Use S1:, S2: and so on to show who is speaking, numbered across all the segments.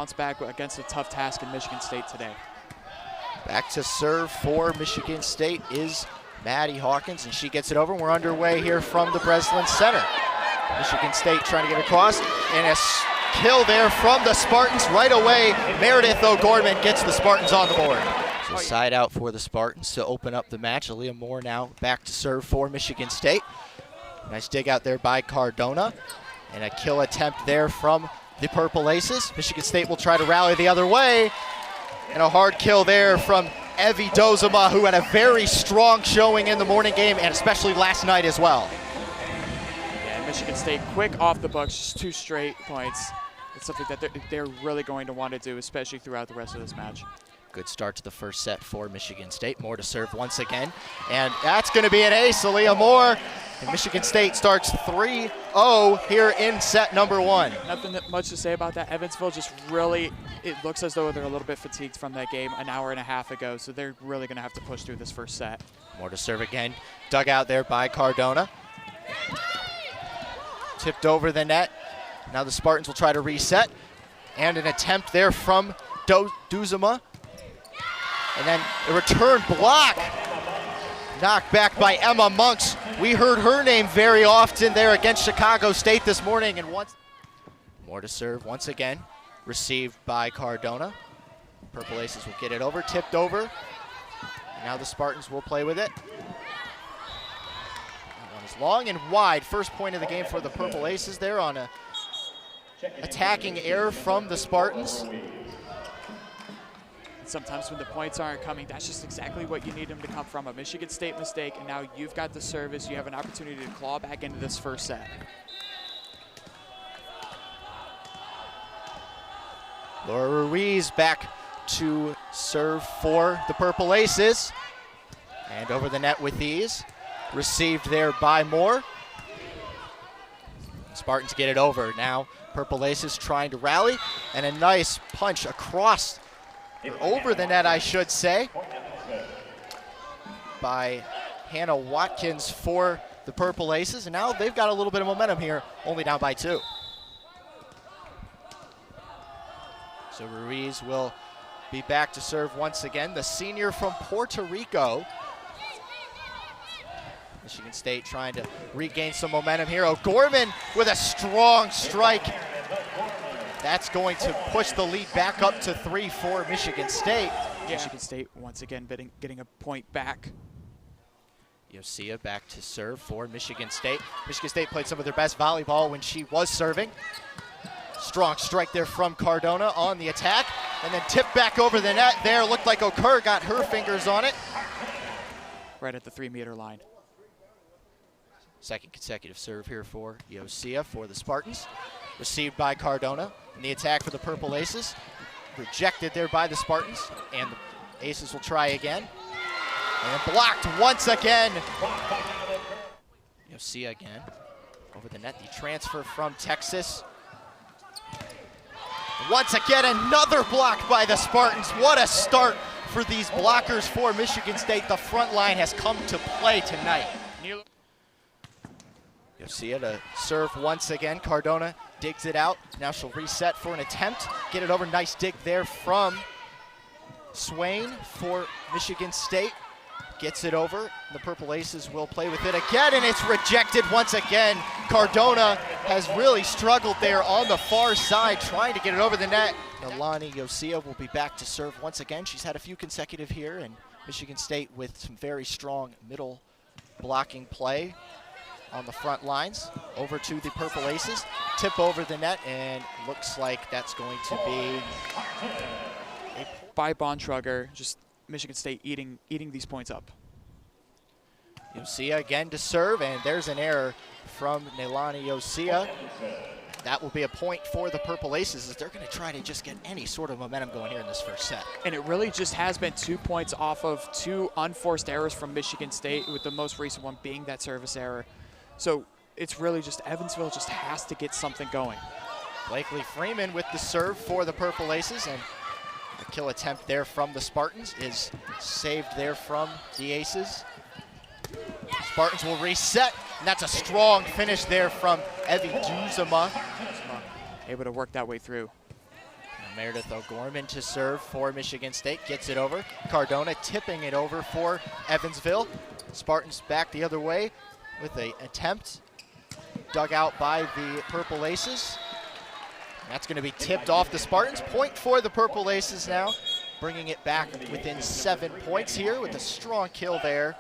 S1: bounce back against a tough task in Michigan State today.
S2: Back to serve for Michigan State is Maddie Hawkins, and she gets it over. We're underway here from the Breslin Center. Michigan State trying to get across, and a kill there from the Spartans right away. Meredith O'Gorman gets the Spartans on the board. So side out for the Spartans to open up the match. Aaliyah Moore now back to serve for Michigan State. Nice dig out there by Cardona, and a kill attempt there from the Purple Aces. Michigan State will try to rally the other way, and a hard kill there from Evie Dozema, who had a very strong showing in the morning game, and especially last night as well.
S1: Yeah, Michigan State quick off the books, just 2 straight points. It's something that they're really going to want to do, especially throughout the rest of this match.
S2: Good start to the first set for Michigan State. Moore to serve once again, and that's going to be an ace. Aaliyah Moore, and Michigan State starts 3-0 here in set number 1.
S1: Nothing much to say about that. Evansville just really, it looks as though they're a little bit fatigued from that game an hour and a half ago, so they're really going to have to push through this first set.
S2: Moore to serve again, dug out there by Cardona. Tipped over the net. Now the Spartans will try to reset, and an attempt there from Dozema. And then a return block, knocked back by Emma Monks. We heard her name very often there against Chicago State this morning. And once more to serve once again, received by Cardona. Purple Aces will get it over, tipped over. And now the Spartans will play with it. That one is long and wide. First point of the game for the Purple Aces there on a attacking error from the Spartans.
S1: Sometimes when the points aren't coming, that's just exactly what you need them to come from. A Michigan State mistake, and now you've got the service. You have an opportunity to claw back into this first set.
S2: Laura Ruiz back to serve for the Purple Aces. And over the net with ease. Received there by Moore. Spartans get it over. Now Purple Aces trying to rally, and a nice punch across, or over the net, I should say, by Hannah Watkins for the Purple Aces. And now they've got a little bit of momentum here, only down by 2. So Ruiz will be back to serve once again. The senior from Puerto Rico. Michigan State trying to regain some momentum here. O'Gorman with a strong strike. That's going to push the lead back up to 3 for Michigan State.
S1: Yeah. Michigan State once again getting a point back.
S2: Yosia back to serve for Michigan State. Michigan State played some of their best volleyball when she was serving. Strong strike there from Cardona on the attack, and then tipped back over the net there. Looked like Encore got her fingers on it.
S1: Right at the 3-meter line.
S2: Second consecutive serve here for Yosia for the Spartans. Received by Cardona. And the attack for the Purple Aces. Rejected there by the Spartans. And the Aces will try again. And blocked once again. Yosia again. Over the net. The transfer from Texas. Once again, another block by the Spartans. What a start for these blockers for Michigan State. The front line has come to play tonight. Yosia to serve once again. Cardona digs it out. Now she'll reset for an attempt. Get it over. Nice dig there from Swain for Michigan State. Gets it over. The Purple Aces will play with it again, and it's rejected once again. Cardona has really struggled there on the far side, trying to get it over the net. Nalani Yosia will be back to serve once again. She's had a few consecutive here, and Michigan State with some very strong middle blocking play on the front lines. Over to the Purple Aces. Tip over the net, and looks like that's going to be
S1: by Bontrager. Just Michigan State eating these points up.
S2: Yosia again to serve, and there's an error from Nelani Yosia. That will be a point for the Purple Aces, as they're going to try to just get any sort of momentum going here in this first set.
S1: And it really just has been 2 points off of 2 unforced errors from Michigan State, with the most recent one being that service error. So it's really just Evansville just has to get something going.
S2: Blakely Freeman with the serve for the Purple Aces, and a kill attempt there from the Spartans is saved there from the Aces. Spartans will reset, and that's a strong finish there from Evie Duzema.
S1: Able to work that way through.
S2: Meredith O'Gorman to serve for Michigan State, gets it over. Cardona tipping it over for Evansville. Spartans back the other way with an attempt. Dug out by the Purple Aces. That's going to be tipped off the Spartans. Point for the Purple Aces now, bringing it back within 7 points here with a strong kill there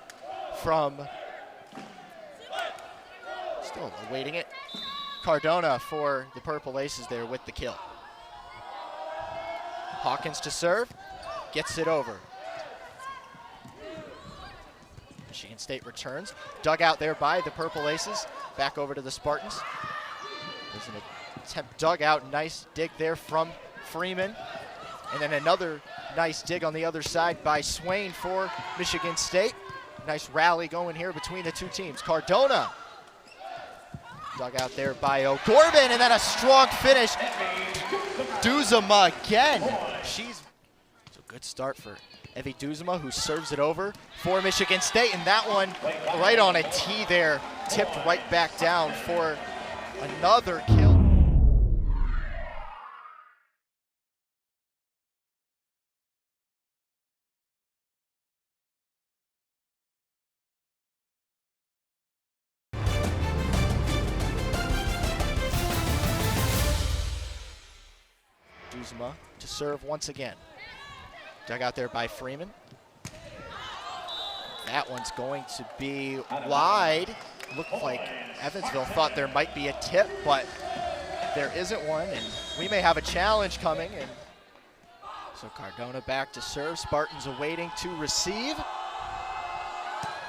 S2: from, still awaiting it, Cardona for the Purple Aces there with the kill. Hawkins to serve, gets it over. Michigan State returns, dug out there by the Purple Aces, back over to the Spartans. There's an attempt dug out, nice dig there from Freeman. And then another nice dig on the other side by Swain for Michigan State. Nice rally going here between the two teams. Cardona dug out there by O'Gorman, and then a strong finish. Duzema again. It's a good start for Evie Duzema, who serves it over for Michigan State, and that one right on a tee there, tipped right back down for another kill. Duzema to serve once again. Dug out there by Freeman. That one's going to be wide. Looked like Evansville thought there might be a tip, but there isn't one, and we may have a challenge coming. And so Cardona back to serve. Spartans awaiting to receive.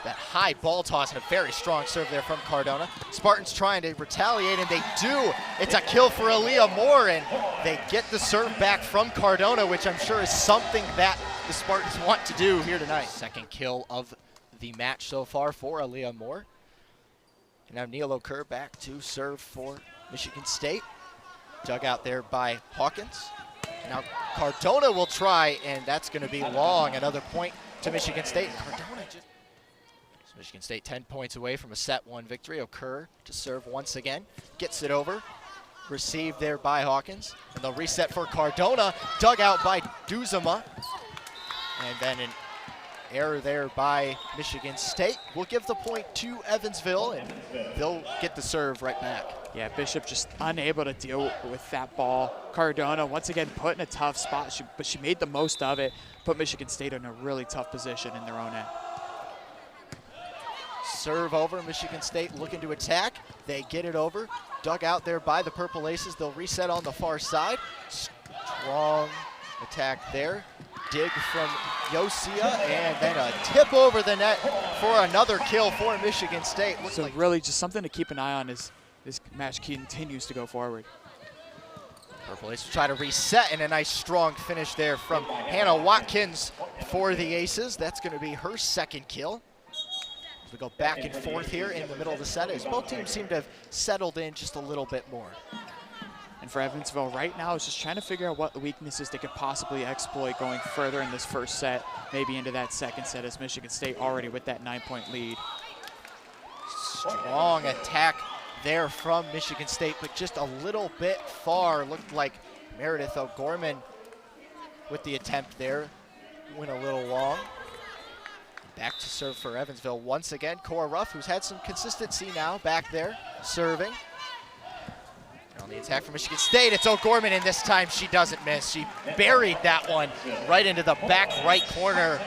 S2: That high ball toss and a very strong serve there from Cardona. Spartans trying to retaliate, and they do. It's a kill for Aaliyah Moore, and they get the serve back from Cardona, which I'm sure is something that the Spartans want to do here tonight. Second kill of the match so far for Aaliyah Moore. And now Neil O'Kerr back to serve for Michigan State. Dug out there by Hawkins. Now Cardona will try, and that's going to be long. Another point to Michigan State. Cardona just... Michigan State 10 points away from a set 1 victory. O'Kerr to serve once again. Gets it over. Received there by Hawkins. And they'll reset for Cardona. Dug out by Duzema. And then an error there by Michigan State. We'll give the point to Evansville, and they'll get the serve right back.
S1: Yeah, Bishop just unable to deal with that ball. Cardona once again put in a tough spot, but she made the most of it. Put Michigan State in a really tough position in their own end.
S2: Serve over, Michigan State looking to attack. They get it over. Dug out there by the Purple Aces. They'll reset on the far side. Strong attack there. Dig from Yosia, and then a tip over the net for another kill for Michigan State. Looks
S1: so
S2: like
S1: really just something to keep an eye on as this match continues to go forward.
S2: Purple Aces try to reset, and a nice strong finish there from Hannah Watkins for the Aces. That's going to be her second kill. We go back and forth here in the middle of the set as both teams seem to have settled in just a little bit more.
S1: And for Evansville right now, it's just trying to figure out what weaknesses they could possibly exploit going further in this first set, maybe into that second set, as Michigan State already with that 9-point lead.
S2: Strong attack there from Michigan State, but just a little bit far. Looked like Meredith O'Gorman with the attempt there. Went a little long. Back to serve for Evansville once again. Cora Ruff, who's had some consistency now, back there, serving. And on the attack for Michigan State, it's O'Gorman, and this time she doesn't miss. She buried that one right into the back right corner.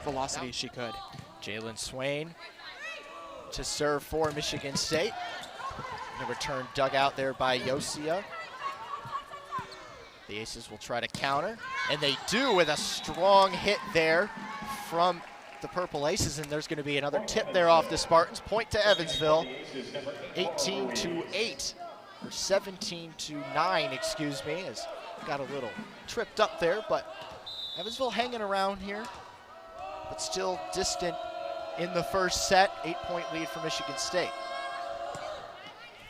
S1: Velocity as she could.
S2: Jalen Swain to serve for Michigan State. And the return dug out there by Yosia. The Aces will try to counter, and they do with a strong hit there from the Purple Aces, and there's going to be another tip there off the Spartans. Point to Evansville, 18-8, or 17-9, excuse me, as got a little tripped up there, but Evansville hanging around here, but still distant in the first set. 8-point lead for Michigan State.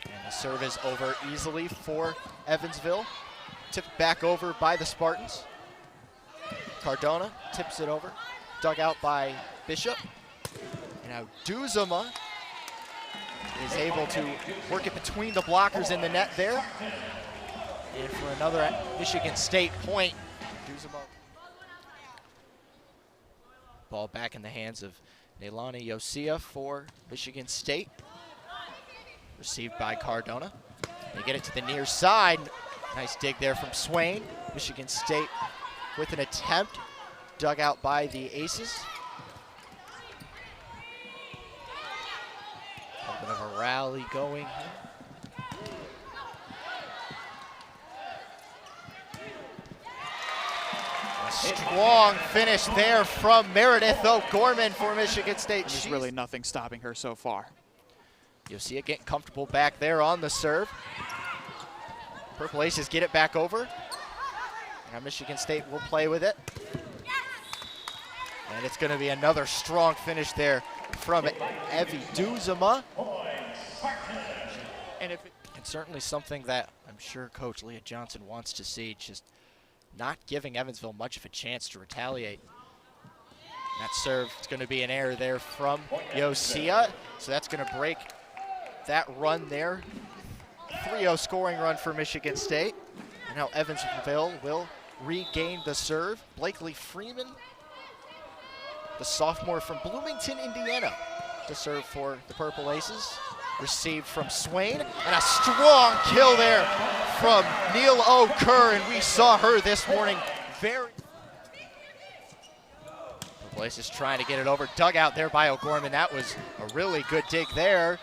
S2: And the serve is over easily for Evansville. Tipped back over by the Spartans. Cardona tips it over. Dug out by Bishop. And now Duzema is able to work it between the blockers in the net there. And for another Michigan State point, ball back in the hands of Neilani Yosia for Michigan State. Received by Cardona. They get it to the near side. Nice dig there from Swain. Michigan State with an attempt, dug out by the Aces. A little bit of a rally going here. A strong finish there from Meredith O'Gorman for Michigan State.
S1: There's really nothing stopping her so far.
S2: Yosia getting comfortable back there on the serve. Purple Aces get it back over. Now Michigan State will play with it. And it's going to be another strong finish there from Evie Duzema. And certainly something that I'm sure Coach Leah Johnson wants to see, just not giving Evansville much of a chance to retaliate. That serve is going to be an error there from Yosia. So that's going to break that run there. 3-0 scoring run for Michigan State. And now Evansville will regain the serve. Blakely Freeman, the sophomore from Bloomington, Indiana, to serve for the Purple Aces. Received from Swain, and a strong kill there from Neil O'Kerr, and we saw her this morning Purple Aces trying to get it over, dug out there by O'Gorman. That was a really good dig there.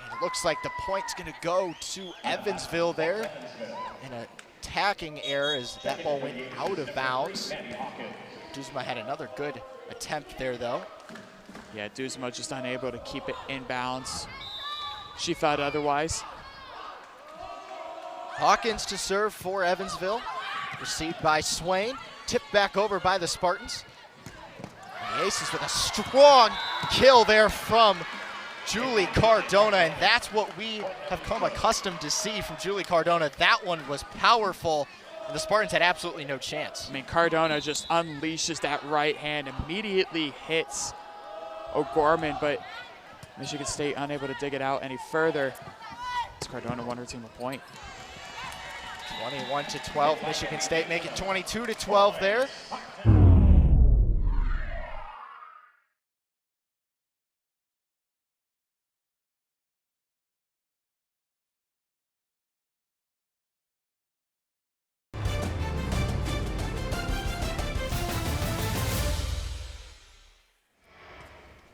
S2: And it looks like the point's gonna go to Evansville there. An attacking error as that ball went out of bounds. Duzema had another good attempt there though.
S1: Yeah, Duzema just unable to keep it in bounds. She thought otherwise.
S2: Hawkins to serve for Evansville. Received by Swain. Tipped back over by the Spartans. And the Aces with a strong kill there from Julie Cardona, and that's what we have come accustomed to see from Julie Cardona. That one was powerful, and the Spartans had absolutely no chance.
S1: I mean, Cardona just unleashes that right hand, immediately hits O'Gorman, but Michigan State unable to dig it out any further. Cardona won her team a point.
S2: 21-12, Michigan State make it 22-12 there.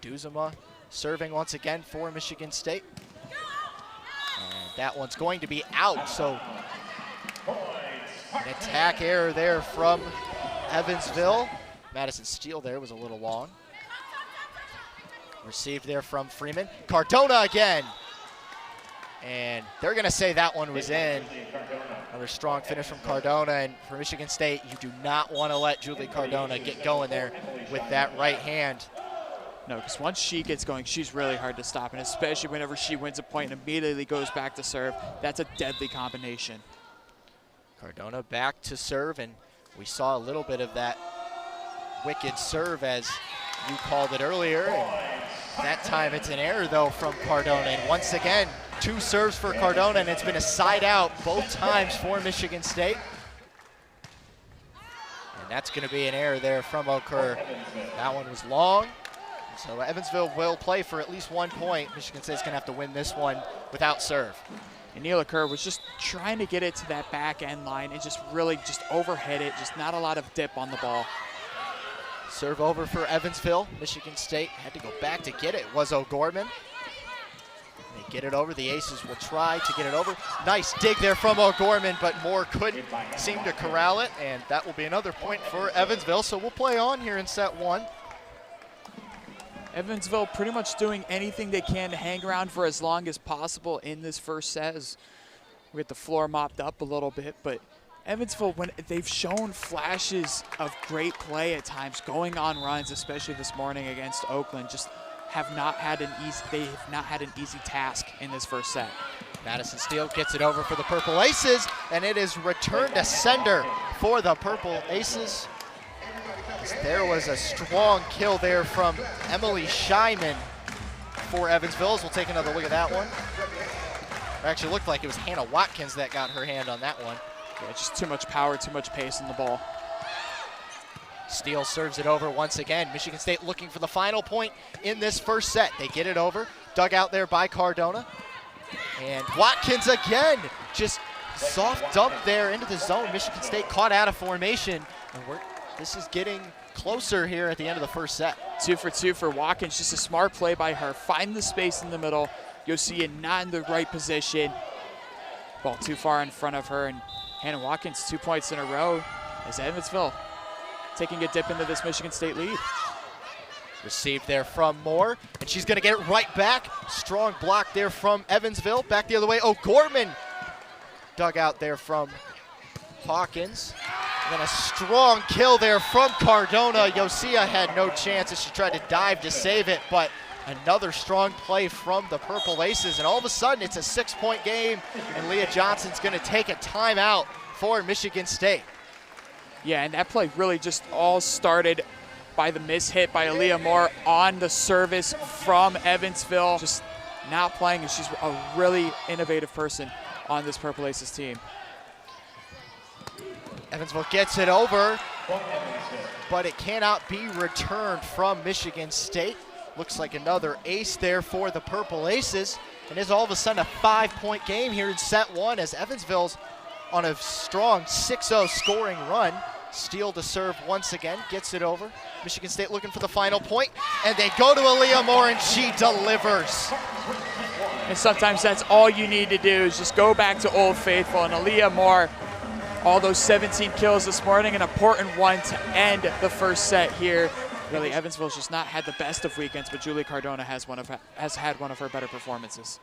S2: Duzema serving once again for Michigan State. And that one's going to be out, so an attack error there from Evansville. Madison Steele there was a little long. Received there from Freeman. Cardona again. And they're gonna say that one was in. Another strong finish from Cardona, and for Michigan State, you do not wanna let Julie Cardona get going there with that right hand.
S1: No, because once she gets going, she's really hard to stop, and especially whenever she wins a point and immediately goes back to serve, that's a deadly combination.
S2: Cardona back to serve, and we saw a little bit of that wicked serve as you called it earlier. And that time it's an error though from Cardona, and once again, 2 serves for Cardona, and it's been a side out both times for Michigan State. And that's gonna be an error there from O'Kerr. That one was long. So Evansville will play for at least 1 point. Michigan State's gonna have to win this one without serve.
S1: And Neil O'Kerr was just trying to get it to that back end line and just really just overhit it, just not a lot of dip on the ball.
S2: Serve over for Evansville. Michigan State had to go back to get it. It was O'Gorman. They get it over. The Aces will try to get it over. Nice dig there from O'Gorman, but Moore couldn't seem to corral it, and that will be another point for Evansville. So we'll play on here in set 1.
S1: Evansville pretty much doing anything they can to hang around for as long as possible in this first set as we get the floor mopped up a little bit. But Evansville, when they've shown flashes of great play at times, going on runs, especially this morning against Oakland, just have not had an easy task in this first set.
S2: Madison Steele gets it over for the Purple Aces, and it is returned to sender for the Purple Aces. There was a strong kill there from Emily Scheiman for Evansville. We'll take another look at that one. It actually looked like it was Hannah Watkins that got her hand on that one.
S1: Yeah, just too much power, too much pace in the ball.
S2: Steele serves it over once again. Michigan State looking for the final point in this first set. They get it over. Dug out there by Cardona. And Watkins again, just soft dump there into the zone. Michigan State caught out of formation. And this is getting closer here at the end of the first set.
S1: 2 for 2 for Watkins. Just a smart play by her. Find the space in the middle. You'll see it not in the right position. Ball too far in front of her. And Hannah Watkins, 2 points in a row as Evansville taking a dip into this Michigan State lead.
S2: Received there from Moore, and she's going to get it right back. Strong block there from Evansville. Back the other way, O'Gorman dug out there from Hawkins. And then a strong kill there from Cardona. Yosia had no chance as she tried to dive to save it, but another strong play from the Purple Aces, and all of a sudden it's a 6-point game, and Leah Johnson's going to take a timeout for Michigan State.
S1: Yeah, and that play really just all started by the mishit by Aaliyah Moore on the service from Evansville. Just not playing, and she's a really innovative person on this Purple Aces team.
S2: Evansville gets it over, but it cannot be returned from Michigan State. Looks like another ace there for the Purple Aces, and is all of a sudden a 5-point game here in set 1 as Evansville's on a strong 6-0 scoring run. Steele to serve once again, gets it over. Michigan State looking for the final point, and they go to Aaliyah Moore, and she delivers.
S1: And sometimes that's all you need to do is just go back to Old Faithful. And Aaliyah Moore, all those 17 kills this morning, an important one to end the first set here. Really, Evansville's just not had the best of weekends, but Julie Cardona has had one of her better performances.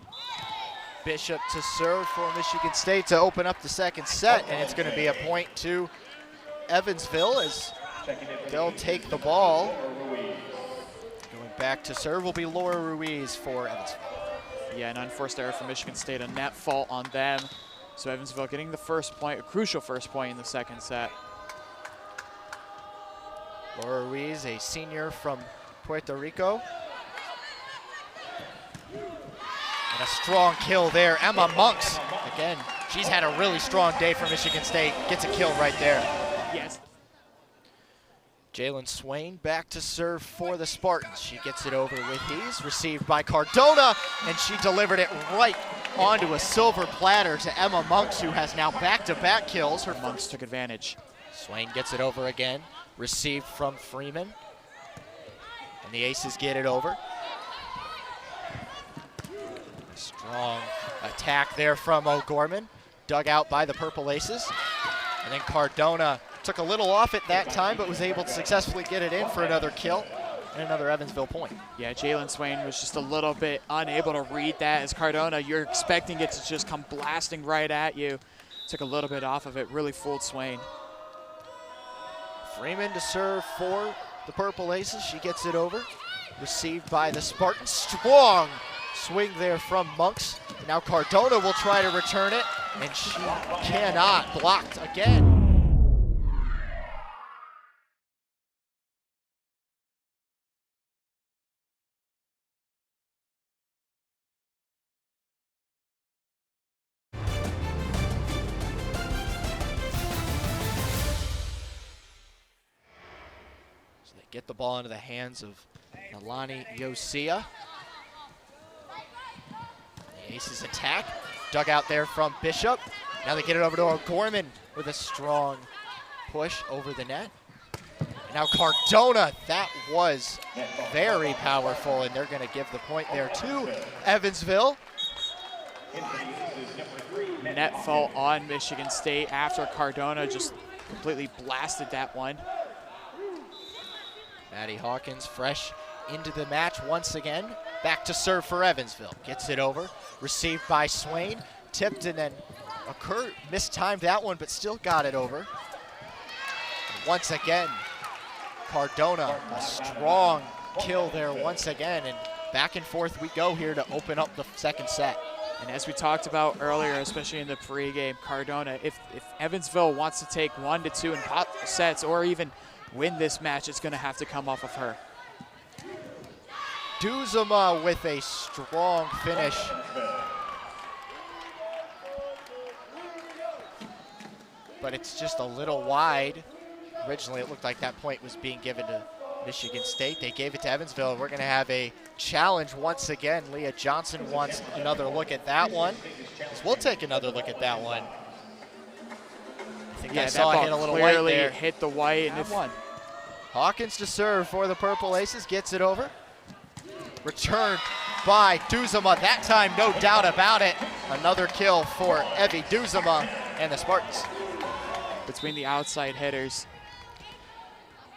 S2: Bishop to serve for Michigan State to open up the second set, and it's going to be a point to Evansville as they'll take the ball. Going back to serve will be Laura Ruiz for Evansville.
S1: Yeah, an unforced error for Michigan State, a net fault on them. So Evansville getting the first point, a crucial first point in the second set.
S2: Laura Ruiz, a senior from Puerto Rico. And a strong kill there. Emma Monks, again, she's had a really strong day for Michigan State. Gets a kill right there.
S1: Yes.
S2: Jalen Swain back to serve for the Spartans. She gets it over with ease. Received by Cardona, and she delivered it right onto a silver platter to Emma Monks, who has now back-to-back kills. Her
S1: Monks took advantage.
S2: Swain gets it over again. Received from Freeman. And the Aces get it over. Strong attack there from O'Gorman. Dug out by the Purple Aces. And then Cardona took a little off it that time, but was able to successfully get it in for another kill and another Evansville point.
S1: Yeah, Jalen Swain was just a little bit unable to read that. As Cardona, you're expecting it to just come blasting right at you. Took a little bit off of it, really fooled Swain.
S2: Freeman to serve for the Purple Aces. She gets it over. Received by the Spartans. Strong swing there from Monks. Now Cardona will try to return it, and she cannot. Blocked again. Get the ball into the hands of Nalani Yosia. The Aces attack. Dug out there from Bishop. Now they get it over to O'Gorman with a strong push over the net. And now Cardona, that was very powerful, and they're going to give the point there to Evansville.
S1: Net fault on Michigan State after Cardona just completely blasted that one.
S2: Maddie Hawkins fresh into the match once again. Back to serve for Evansville. Gets it over. Received by Swain. Tipped, and then Occur mistimed that one, but still got it over. And once again, Cardona, a strong kill there once again. And back and forth we go here to open up the second set.
S1: And as we talked about earlier, especially in the pregame, Cardona, if Evansville wants to take 1 to 2 in pop sets or even win this match, it's going to have to come off of her.
S2: Duzuma with a strong finish. but it's just a little wide. Originally, it looked like that point was being given to Michigan State. They gave it to Evansville. We're going to have a challenge once again. Leah Johnson wants another look at that one. We'll take another look at that one. I think I saw it hit a little white there.
S1: Clearly hit the white and it won.
S2: Hawkins to serve for the Purple Aces, gets it over. Returned by Duzema, that time no doubt about it. Another kill for Evie Duzema and the Spartans.
S1: Between the outside hitters.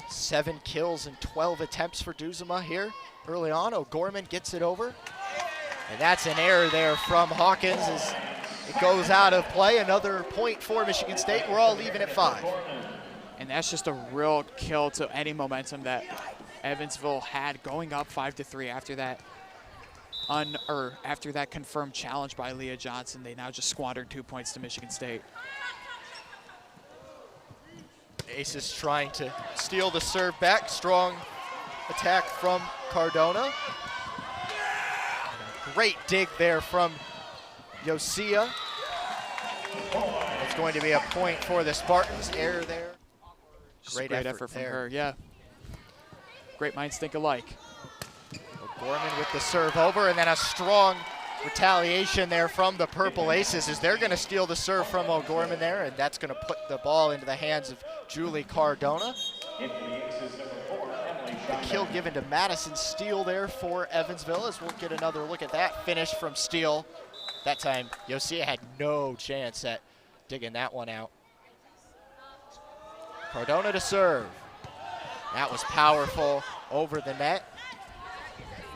S2: 7 kills and 12 attempts for Duzema here early on. O'Gorman gets it over. And that's an error there from Hawkins as it goes out of play. Another point for Michigan State. We're all leaving at 5.
S1: And that's just a real kill to any momentum that Evansville had going up 5-3 after that after that confirmed challenge by Leah Johnson. They now just squandered 2 points to Michigan State.
S2: Aces trying to steal the serve back. Strong attack from Cardona. Great dig there from Yosia. It's going to be a point for the Spartans. Error there.
S1: Great effort from her, yeah. Great minds think alike.
S2: Gorman with the serve over, and then a strong retaliation there from the Purple Aces as they're going to steal the serve from O'Gorman there, and that's going to put the ball into the hands of Julie Cardona. The kill given to Madison Steele there for Evansville, as we'll get another look at that finish from Steele. That time, Yosia had no chance at digging that one out. Cardona to serve. That was powerful over the net.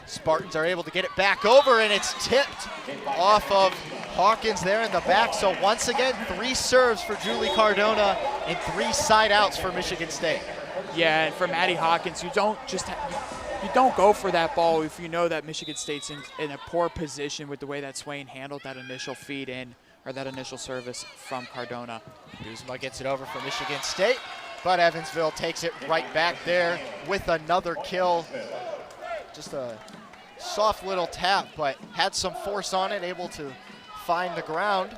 S2: Spartans are able to get it back over, and it's tipped off of Hawkins there in the back. So once again, 3 serves for Julie Cardona and 3 side outs for Michigan State.
S1: Yeah, and for Maddie Hawkins, you don't go for that ball if you know that Michigan State's in a poor position with the way that Swain handled that initial feed in, or that initial service from Cardona.
S2: Duzema gets it over for Michigan State, but Evansville takes it right back there with another kill. Just a soft little tap, but had some force on it, able to find the ground.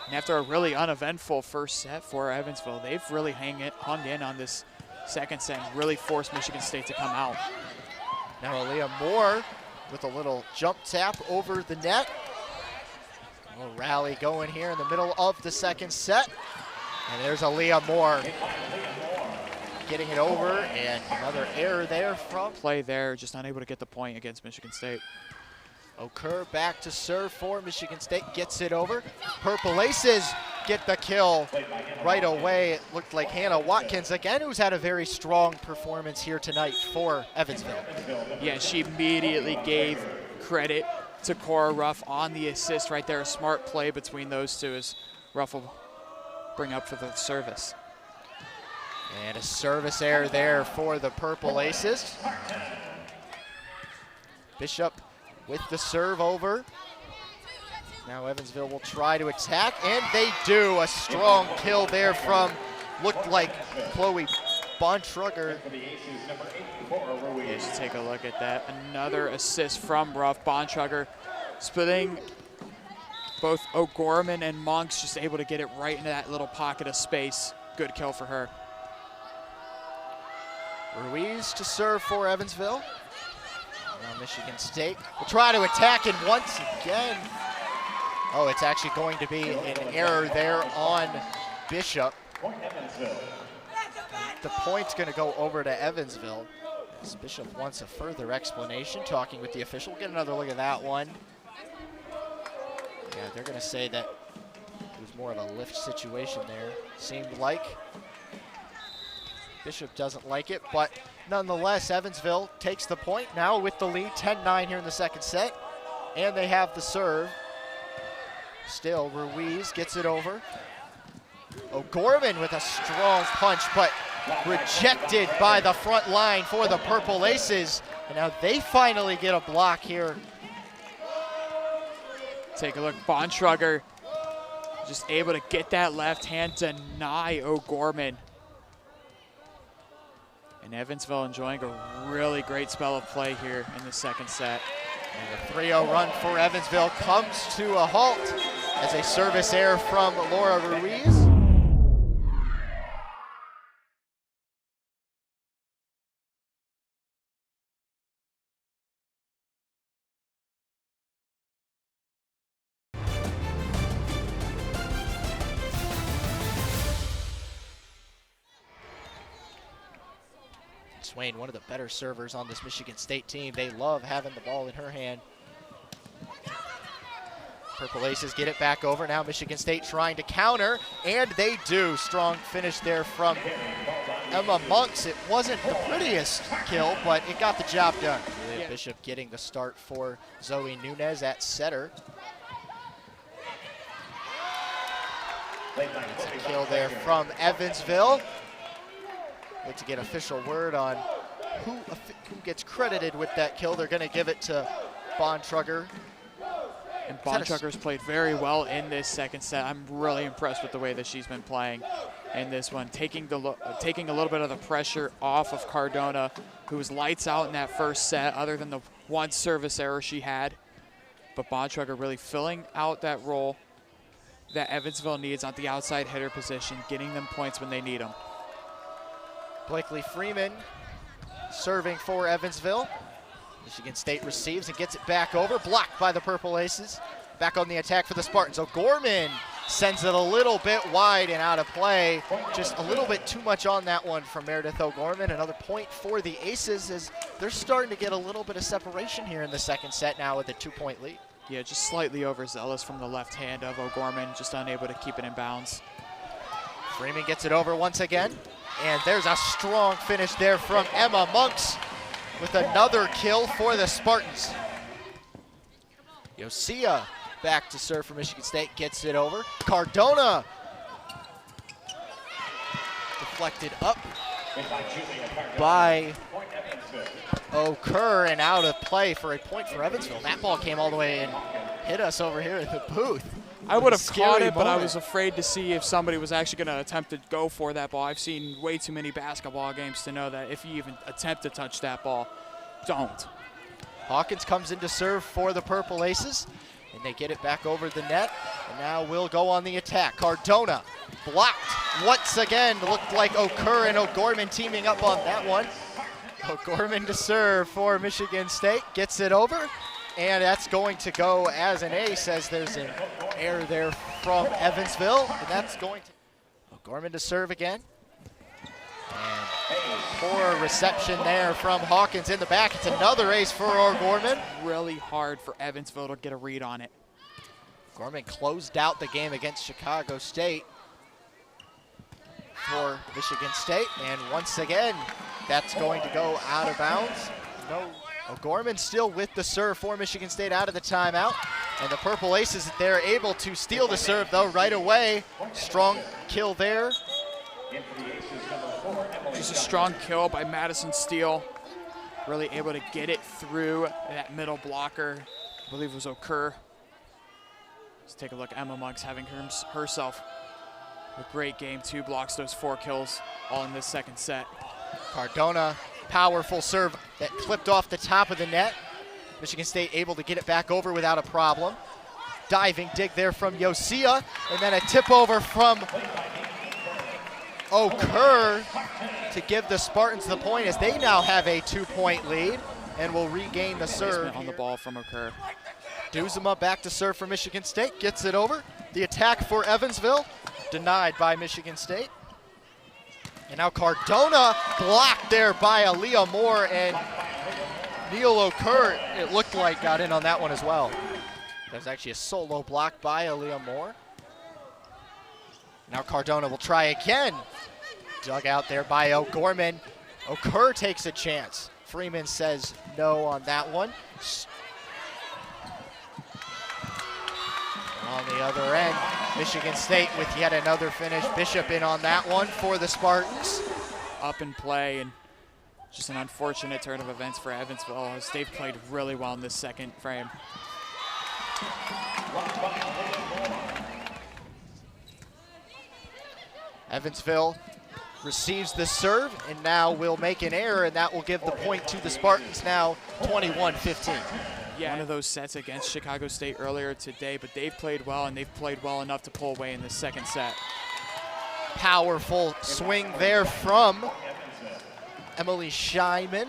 S1: And after a really uneventful first set for Evansville, they've really hung in on this second set and really forced Michigan State to come out.
S2: Now Aaliyah Moore with a little jump tap over the net. A little rally going here in the middle of the second set. And there's Aaliyah Moore getting it over, and another error there from
S1: play there, just unable to get the point against Michigan State.
S2: Okur back to serve for Michigan State, gets it over. Purple Aces get the kill right away. It looked like Hannah Watkins again, who's had a very strong performance here tonight for Evansville.
S1: Yeah, she immediately gave credit to Cora Ruff on the assist right there. A smart play between those two as Ruff will bring up for the service.
S2: And a service error there for the Purple Aces. Bishop with the serve over. Now Evansville will try to attack, and they do. A strong kill there from, looked like Chloe Bontrugger.
S1: Yeah, just take a look at that. Another assist from Ruff. Bontrugger splitting both O'Gorman and Monks, just able to get it right into that little pocket of space. Good kill for her.
S2: Ruiz to serve for Evansville. Now Michigan State will try to attack, and once again, oh, it's actually going to be an error there on Bishop. The point's going to go over to Evansville. As Bishop wants a further explanation, talking with the official. We'll get another look at that one. Yeah, they're going to say that it was more of a lift situation there, seemed like. Bishop doesn't like it, but nonetheless, Evansville takes the point now with the lead, 10-9 here in the second set, and they have the serve. Still, Ruiz gets it over. O'Gorman with a strong punch, but rejected by the front line for the Purple Aces, and now they finally get a block here.
S1: Take a look, Bontrugger just able to get that left hand, deny O'Gorman. And Evansville enjoying a really great spell of play here in the second set.
S2: And the 3-0 run for Evansville comes to a halt as a service error from Laura Ruiz. Swain, one of the better servers on this Michigan State team. They love having the ball in her hand. Purple Aces get it back over. Now Michigan State trying to counter, and they do. Strong finish there from Emma Monks. It wasn't the prettiest kill, but it got the job done. Julia Bishop getting the start for Zoe Nunez at setter. It's a kill there from Evansville. To get official word on who gets credited with that kill. They're going to give it to Bontrager.
S1: And Bontrager's played very well in this second set. I'm really impressed with the way that she's been playing in this one, taking a little bit of the pressure off of Cardona, who was lights out in that first set, other than the one service error she had. But Bontrager really filling out that role that Evansville needs on the outside hitter position, getting them points when they need them.
S2: Blakely Freeman serving for Evansville. Michigan State receives and gets it back over, blocked by the Purple Aces. Back on the attack for the Spartans. O'Gorman sends it a little bit wide and out of play. Just a little bit too much on that one from Meredith O'Gorman. Another point for the Aces as they're starting to get a little bit of separation here in the second set now with a 2-point lead.
S1: Yeah, just slightly overzealous from the left hand of O'Gorman, just unable to keep it in bounds.
S2: Freeman gets it over once again. And there's a strong finish there from Emma Monks with another kill for the Spartans. Yosia back to serve for Michigan State, gets it over. Cardona deflected up by Okur and out of play for a point for Evansville. That ball came all the way and hit us over here at the booth.
S1: I would have caught it, but I was afraid to see if somebody was actually going to attempt to go for that ball. I've seen way too many basketball games to know that if you even attempt to touch that ball, don't.
S2: Hawkins comes in to serve for the Purple Aces, and they get it back over the net, and now we'll go on the attack. Cardona blocked once again. Looked like Okur and O'Gorman teaming up on that one. O'Gorman to serve for Michigan State, gets it over. And that's going to go as an ace, as there's an error there from Evansville. And that's going to O'Gorman to serve again. And poor reception there from Hawkins in the back. It's another ace for O'Gorman.
S1: Really hard for Evansville to get a read on it.
S2: O'Gorman closed out the game against Chicago State for Michigan State. And once again, that's going to go out of bounds. No. O'Gorman still with the serve for Michigan State out of the timeout. And the Purple Aces, they're able to steal the serve, though, right away. Strong kill there.
S1: Just a strong kill by Madison Steele. Really able to get it through that middle blocker. I believe it was Okur. Let's take a look. Emma Monks having herself a great game. 2 blocks, those 4 kills, all in this second set.
S2: Cardona. Powerful serve that clipped off the top of the net. Michigan State able to get it back over without a problem. Diving dig there from Yosia, and then a tip over from Okur to give the Spartans the point as they now have a 2-point lead and will regain the serve.
S1: On the ball from Okur.
S2: Duzema back to serve for Michigan State, gets it over. The attack for Evansville, denied by Michigan State. And now Cardona blocked there by Aaliyah Moore, and Neil Okur, it looked like, got in on that one as well. There's actually a solo block by Aaliyah Moore. Now Cardona will try again. Dug out there by O'Gorman. Okur takes a chance. Freeman says no on that one. On the other end, Michigan State with yet another finish. Bishop in on that one for the Spartans.
S1: Up in play, and just an unfortunate turn of events for Evansville as they've played really well in this second frame.
S2: Evansville receives the serve and now will make an error, and that will give the point to the Spartans now 21-15.
S1: one of those sets against Chicago State earlier today, but they've played well, and they've played well enough to pull away in the second set.
S2: Powerful swing there from Emily Scheiman.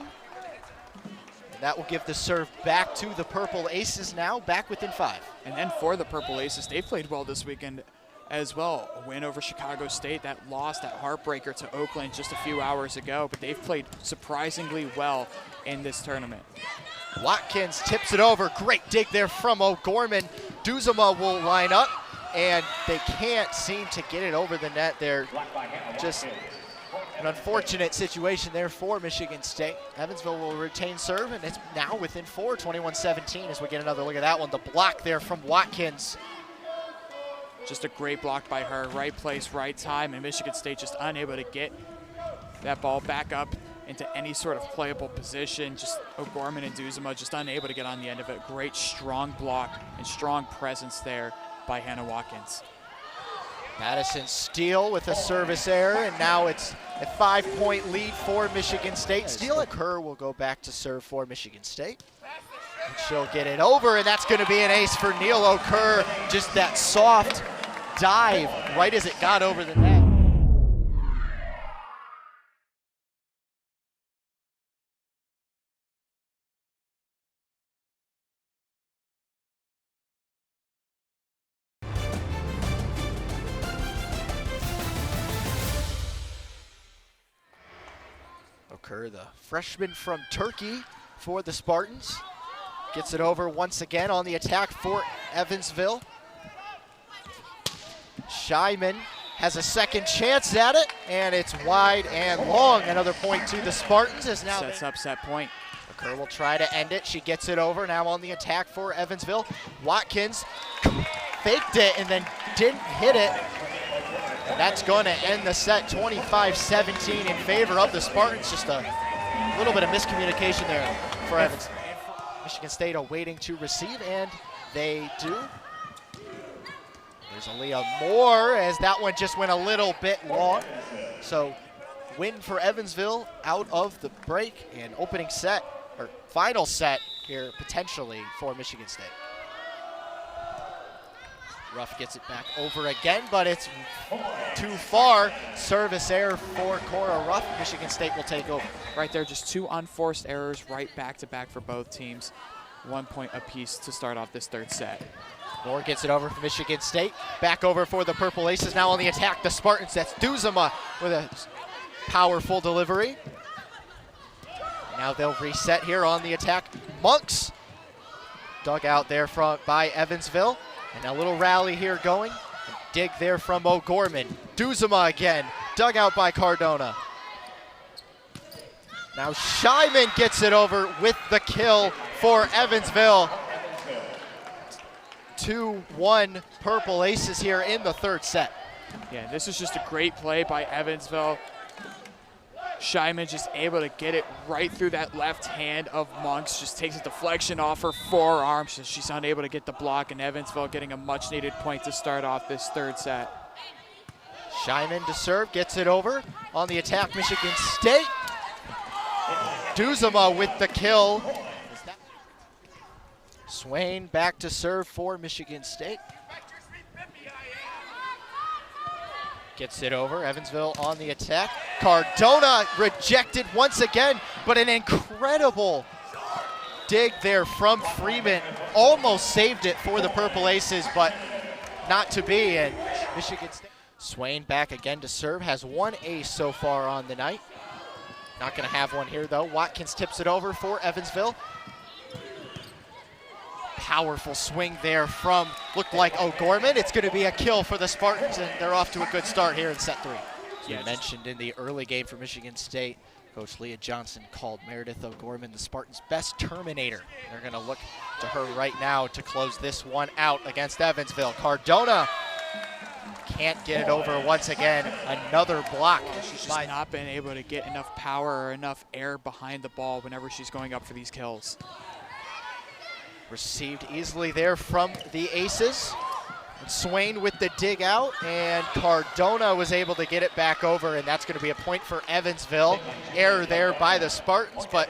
S2: That will give the serve back to the Purple Aces now, back within 5.
S1: And then for the Purple Aces, they played well this weekend as well. A win over Chicago State, that loss, that heartbreaker to Oakland just a few hours ago, but they've played surprisingly well in this tournament.
S2: Watkins tips it over. Great dig there from O'Gorman. Duzema will line up, and they can't seem to get it over the net there. Just an unfortunate situation there for Michigan State. Evansville will retain serve, and it's now within 4, 21-17 as we get another look at that one. The block there from Watkins.
S1: Just a great block by her. Right place, right time, and Michigan State just unable to get that ball back up into any sort of playable position. Just O'Gorman and Duzema just unable to get on the end of it. Great strong block and strong presence there by Hannah Watkins.
S2: Madison Steele with a service error, and now it's a 5-point lead for Michigan State. Steele and Kerr will go back to serve for Michigan State. And she'll get it over, and that's going to be an ace for Neil O'Kerr. Just that soft dive right as it got over the net. O'Kerr, the freshman from Turkey for the Spartans, gets it over once again on the attack for Evansville. Scheiman has a second chance at it, and it's wide and long. Another point to the Spartans is now
S1: sets up set point.
S2: O'Kerr will try to end it. She gets it over now on the attack for Evansville. Watkins faked it and then didn't hit it. And that's going to end the set 25-17 in favor of the Spartans. Just a little bit of miscommunication there for Evans. Michigan State awaiting to receive, and they do. There's Aaliyah Moore as that one just went a little bit long. So win for Evansville out of the break, and opening set, or final set here potentially for Michigan State. Ruff gets it back over again, but it's too far. Service error for Cora Ruff. Michigan State will take over.
S1: Right there, just 2 unforced errors right back-to-back for both teams. 1 point apiece to start off this third set.
S2: Moore gets it over for Michigan State. Back over for the Purple Aces. Now on the attack, the Spartans. That's Duzema with a powerful delivery. Now they'll reset here on the attack. Monks dug out there by Evansville. And a little rally here going. Dig there from O'Gorman. Duzema again, dug out by Cardona. Now Scheiman gets it over with the kill for Evansville. 2-1 Purple Aces here in the third set.
S1: Yeah, this is just a great play by Evansville. Scheiman just able to get it right through that left hand of Monks. Just takes a deflection off her forearm, so she's unable to get the block, and Evansville getting a much needed point to start off this third set.
S2: Scheiman to serve, gets it over. On the attack, Michigan State. Duzema with the kill. Swain back to serve for Michigan State. Gets it over, Evansville on the attack. Cardona rejected once again, but an incredible dig there from Freeman. Almost saved it for the Purple Aces, but not to be, and Michigan State. Swain back again to serve, has 1 ace so far on the night. Not gonna have one here though. Watkins tips it over for Evansville. Powerful swing there from, looked like O'Gorman. It's going to be a kill for the Spartans, and they're off to a good start here in set 3. As you mentioned in the early game for Michigan State, Coach Leah Johnson called Meredith O'Gorman the Spartans' best terminator. They're going to look to her right now to close this one out against Evansville. Cardona can't get it over once again. Another block.
S1: She's just not been able to get enough power or enough air behind the ball whenever she's going up for these kills.
S2: Received easily there from the Aces. And Swain with the dig out, and Cardona was able to get it back over, and that's going to be a point for Evansville. Error there by the Spartans, but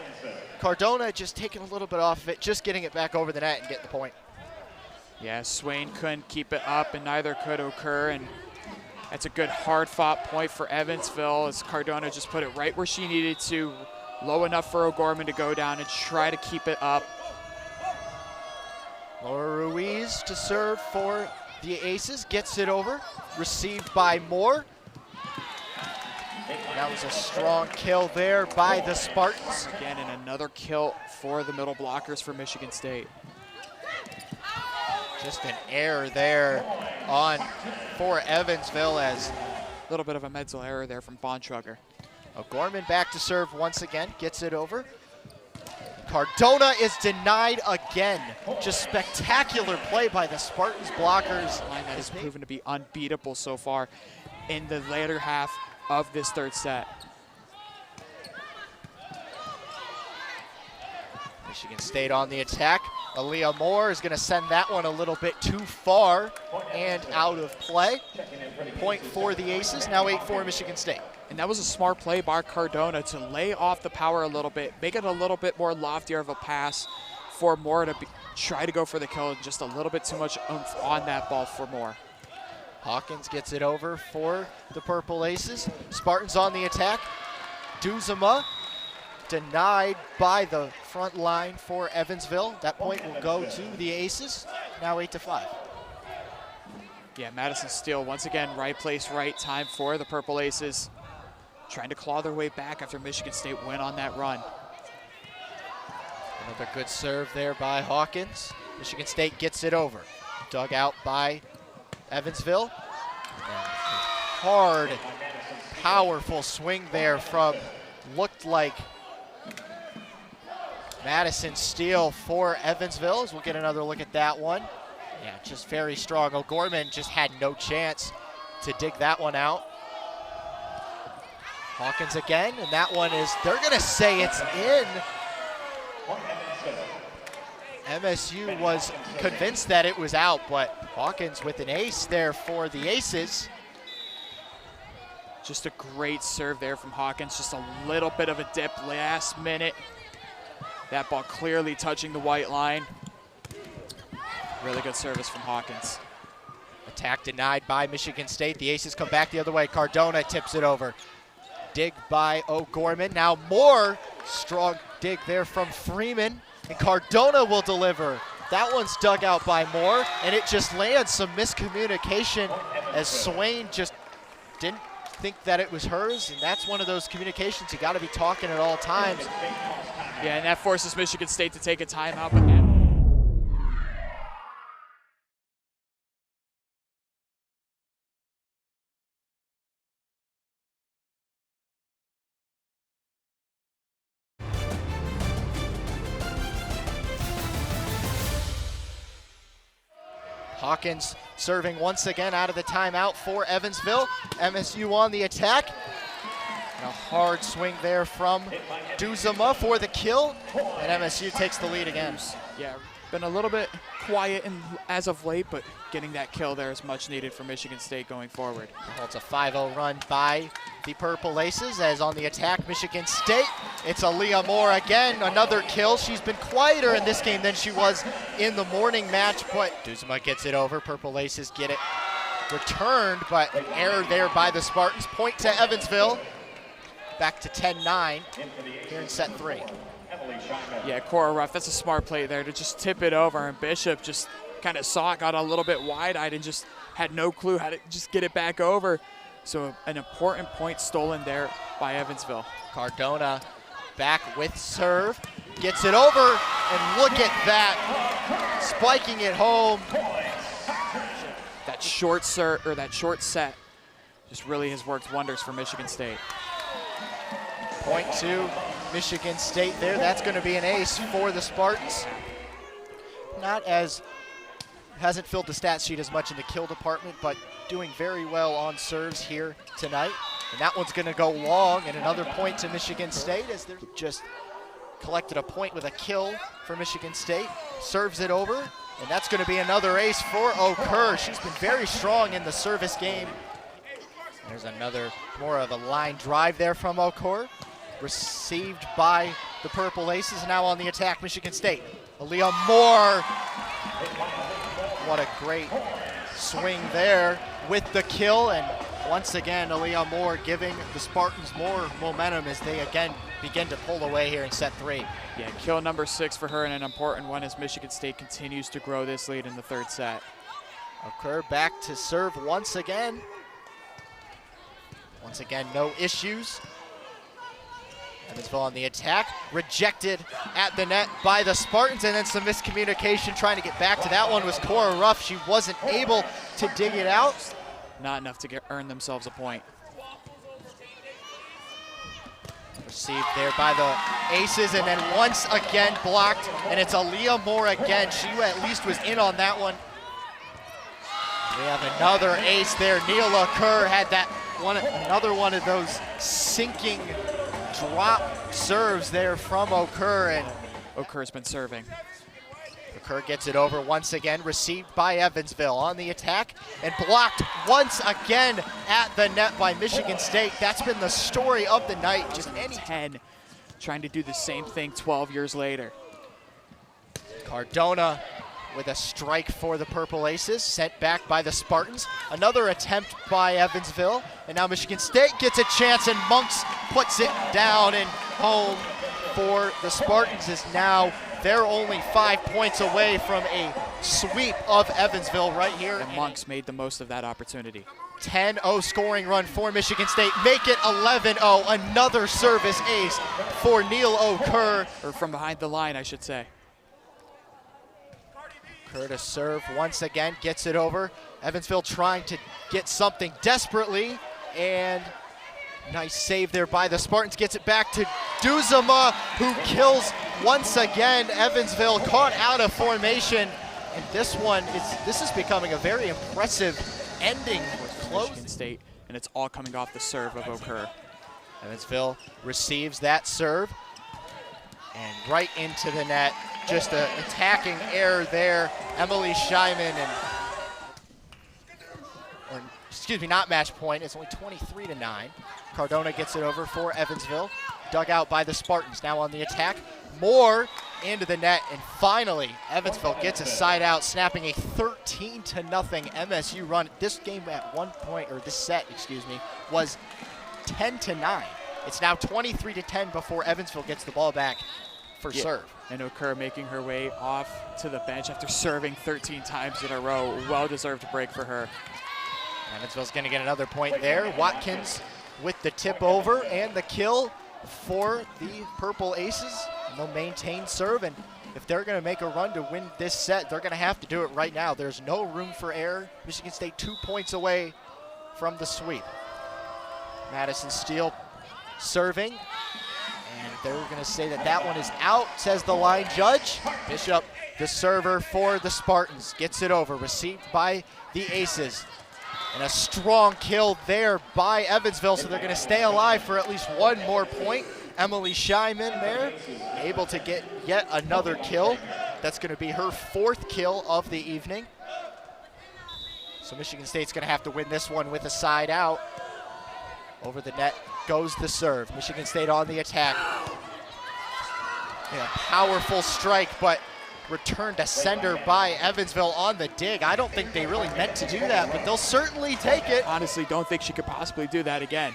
S2: Cardona just taking a little bit off of it, just getting it back over the net and getting the point.
S1: Yeah, Swain couldn't keep it up, and neither could Occur, and that's a good hard-fought point for Evansville as Cardona just put it right where she needed to, low enough for O'Gorman to go down and try to keep it up.
S2: Laura Ruiz to serve for the Aces, gets it over, received by Moore. That was a strong kill there by the Spartans.
S1: Again, and another kill for the middle blockers for Michigan State.
S2: Just an error there for Evansville as
S1: a little bit of a mental error there from Bontrager.
S2: O'Gorman back to serve once again, gets it over. Cardona is denied again. Just spectacular play by the Spartans blockers.
S1: A line that has proven to be unbeatable so far in the later half of this third set.
S2: Michigan State on the attack. Aaliyah Moore is going to send that one a little bit too far and out of play. Point for the Aces, now 8-4 Michigan State.
S1: And that was a smart play by Cardona to lay off the power a little bit, make it a little bit more loftier of a pass for Moore to try to go for the kill. Just a little bit too much oomph on that ball for Moore.
S2: Hawkins gets it over for the Purple Aces. Spartans on the attack. Duzema denied by the front line for Evansville. That point will go to the Aces, now 8-5.
S1: Yeah, Madison Steele, once again, right place, right time for the Purple Aces. Trying to claw their way back after Michigan State went on that run.
S2: Another good serve there by Hawkins. Michigan State gets it over. Dug out by Evansville. Hard, powerful swing there from, looked like Madison Steele for Evansville, as we'll get another look at that one. Yeah, just very strong. O'Gorman just had no chance to dig that one out. Hawkins again, and that one is, they're gonna say it's in. MSU was convinced that it was out, but Hawkins with an ace there for the Aces.
S1: Just a great serve there from Hawkins, just a little bit of a dip last minute. That ball clearly touching the white line. Really good service from Hawkins.
S2: Attack denied by Michigan State. The Aces come back the other way. Cardona tips it over. Dig by O'Gorman. Now more strong dig there from Freeman. And Cardona will deliver. That one's dug out by Moore, and it just lands some miscommunication as Swain just didn't think that it was hers, and that's one of those communications you got to be talking at all times.
S1: Yeah, and that forces Michigan State to take a timeout. But
S2: Hawkins serving once again out of the timeout for Evansville. MSU on the attack. And a hard swing there from Duzema for the kill. And MSU takes the lead again.
S1: Yeah, been a little bit quiet as of late, but getting that kill there is much needed for Michigan State going forward.
S2: Well, it's a 5-0 run by the Purple Aces as on the attack Michigan State. It's Aaliyah Moore again, another kill. She's been quieter in this game than she was in the morning match, but Duzema gets it over. Purple Aces get it returned, but an error there by the Spartans. Point to Evansville. Back to 10-9 here in set 3.
S1: Yeah, Cora Ruff, that's a smart play there to just tip it over, and Bishop just kind of saw it, got a little bit wide-eyed, and just had no clue how to just get it back over. So an important point stolen there by Evansville.
S2: Cardona back with serve, gets it over, and look at that, spiking it home.
S1: That short serve, or that short set, just really has worked wonders for Michigan State.
S2: Point to Michigan State there. That's going to be an ace for the Spartans. Hasn't filled the stat sheet as much in the kill department, but doing very well on serves here tonight. And that one's going to go long, and another point to Michigan State as they're just collected a point with a kill for Michigan State. Serves it over, and that's going to be another ace for Encore. She's been very strong in the service game. There's another, more of a line drive there from Encore. Received by the Purple Aces. Now on the attack, Michigan State. Aaliyah Moore. What a great swing there with the kill. And once again, Aaliyah Moore giving the Spartans more momentum as they again begin to pull away here in set 3.
S1: Yeah, kill number 6 for her, and an important one as Michigan State continues to grow this lead in the 3rd set.
S2: Encore back to serve once again. Once again, no issues. Evansville on the attack, rejected at the net by the Spartans, and then some miscommunication trying to get back to that one was Cora Ruff. She wasn't able to dig it out.
S1: Not enough to earn themselves a point.
S2: Received there by the Aces, and then once again blocked, and it's Aaliyah Moore again. She at least was in on that one. We have another ace there. Neela Kerr had that one, another one of those sinking drop serves there from Encore, and
S1: Okur's been serving.
S2: Encore gets it over once again, received by Evansville on the attack, and blocked once again at the net by Michigan State. That's been the story of the night. Just any
S1: 10 trying to do the same thing 12 years later.
S2: Cardona with a strike for the Purple Aces, sent back by the Spartans. Another attempt by Evansville, and now Michigan State gets a chance, and Monks puts it down, and home for the Spartans is now, they're only 5 points away from a sweep of Evansville right here.
S1: And Monks made the most of that opportunity.
S2: 10-0 scoring run for Michigan State. Make it 11-0. Another service ace for Neil O'Kerr.
S1: Or from behind the line, I should say.
S2: Kerr to serve once again, gets it over. Evansville trying to get something desperately, and nice save there by the Spartans. Gets it back to Duzama, who kills once again. Evansville caught out of formation, and this is becoming a very impressive ending for
S1: Michigan State, and it's all coming off the serve of O'Kerr.
S2: Evansville receives that serve, and right into the net. Just an attacking error there. Emily Scheiman, or excuse me, not match point. It's only 23-9. Cardona gets it over for Evansville. Dug out by the Spartans. Now on the attack. Moore into the net, and finally Evansville gets a side out, snapping a 13-0 MSU run. This game at one point, or this set, excuse me, was 10-9. It's now 23-10 before Evansville gets the ball back for serve.
S1: And O'Kerr making her way off to the bench after serving 13 times in a row. Well-deserved break for her.
S2: Evansville's going to get another point there. Watkins with the tip over and the kill for the Purple Aces. And they'll maintain serve, and if they're going to make a run to win this set, they're going to have to do it right now. There's no room for error. Michigan State 2 points away from the sweep. Madison Steele serving. And they're going to say that that one is out, says the line judge. Bishop, the server for the Spartans, gets it over, received by the Aces. And a strong kill there by Evansville, so they're going to stay alive for at least one more point. Emily Scheiman there, able to get yet another kill. That's going to be her 4th kill of the evening. So Michigan State's going to have to win this one with a side out. Over the net goes the serve. Michigan State on the attack. Yeah, powerful strike, but returned to sender by Evansville on the dig. I don't think they really meant to do that, but they'll certainly take it.
S1: Honestly, don't think she could possibly do that again.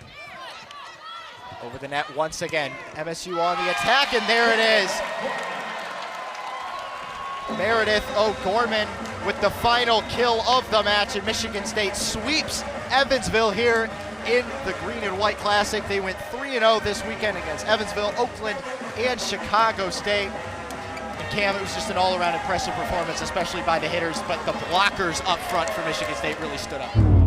S2: Over the net once again. MSU on the attack, and there it is. Meredith O'Gorman with the final kill of the match, and Michigan State sweeps Evansville here in the Green and White Classic. They went 3-0 this weekend against Evansville, Oakland, and Chicago State. And Cam, it was just an all-around impressive performance, especially by the hitters, but the blockers up front for Michigan State really stood up.